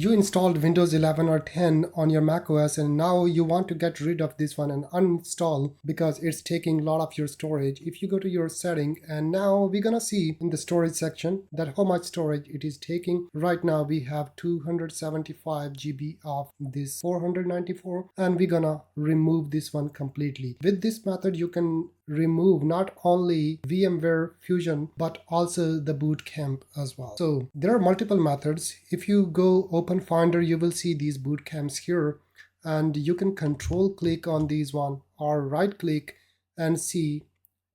You installed Windows 11 or 10 on your macOS and now you want to get rid of this one and uninstall because it's taking a lot of your storage. If you go to your setting, and now we're gonna see in the storage section that how much storage it is taking. Right now we have 275 GB of this 494 and we're gonna remove this one completely. With this method you can remove not only VMware Fusion but also the boot camp as well. So there are multiple methods. If you go open Finder, you will see these boot camps here, and you can control click on these one or right click and see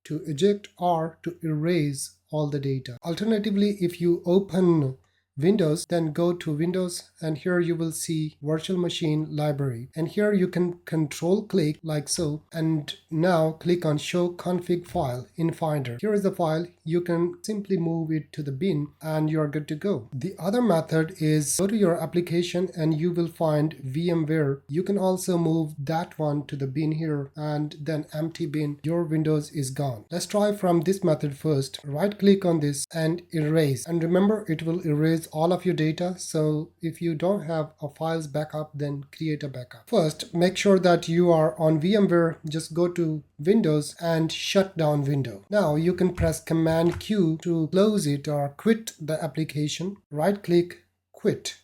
to eject or to erase all the data. Alternatively, if you open Windows, then go to Windows and here you will see virtual machine library, and here you can control click like so, and now click on show config file in Finder. Here is the file. You can simply move it to the bin and you're good to go. The other method is go to your application and you will find VMware. You can also move that one to the bin here and then empty bin. Your Windows is gone. Let's try from this method first. Right click on this and erase, and remember it will erase all of your data. So if you don't have a files backup, then create a backup. First, make sure that you are on VMware. Just go to Windows and shut down window. Now you can press Command Q to close it or quit the application. Right click, quit.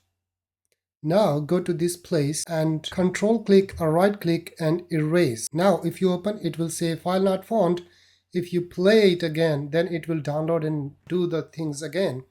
Now go to this place and control click or right click and erase. Now if you open, it will say file not found. If you play it again, then it will download and do the things again.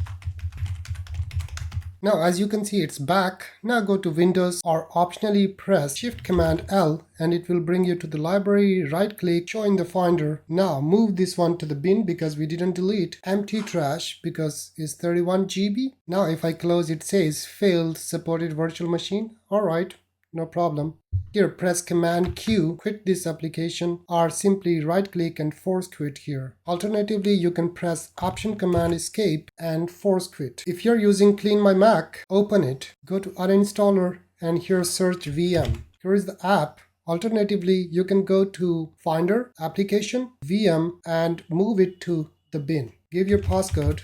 Now as you can see, it's back. Now go to Windows or optionally press Shift Command L and it will bring you to the library. Right click, show in the Finder. Now move this one to the bin because we didn't delete. Empty trash because it's 31 GB. Now if I close, it says failed supported virtual machine. Alright, no problem. Here press Command Q, quit this application, or simply right click and force quit here. Alternatively, you can press Option Command Escape and force quit. If you're using Clean My Mac, open it, go to Uninstaller and here search VM. Here is the app. Alternatively, you can go to Finder, Application, VM and move it to the bin. Give your passcode.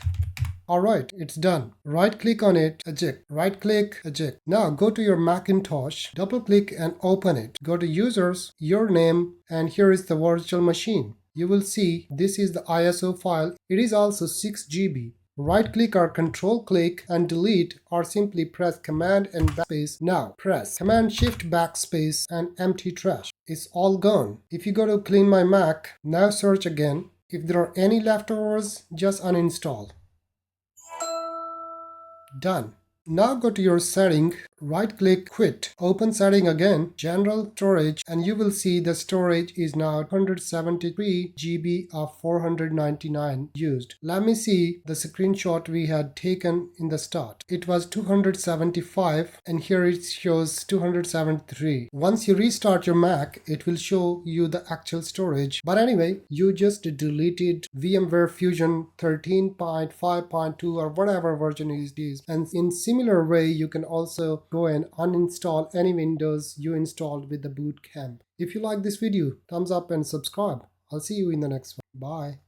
Alright, it's done. Right click on it, eject. Right click, eject. Now go to your Macintosh, double click and open it. Go to users, your name, and here is the virtual machine. You will see this is the ISO file. It is also 6 GB. Right click or control click and delete, or simply press Command and backspace. Now press Command Shift backspace and empty trash. It's all gone. If you go to Clean My Mac, now search again. If there are any leftovers, just uninstall. Done. Now go to your setting, right click, quit, open setting again, general storage, and you will see the storage is now 173 GB of 499 used. Let me see the screenshot we had taken in the start. It was 275 and here it shows 273. Once you restart your Mac, it will show you the actual storage. But anyway, you just deleted VMware Fusion 13.5.2 or whatever version it is, and in similar way, you can also go and uninstall any Windows you installed with the boot camp. If you like this video, thumbs up and subscribe. I'll see you in the next one. Bye.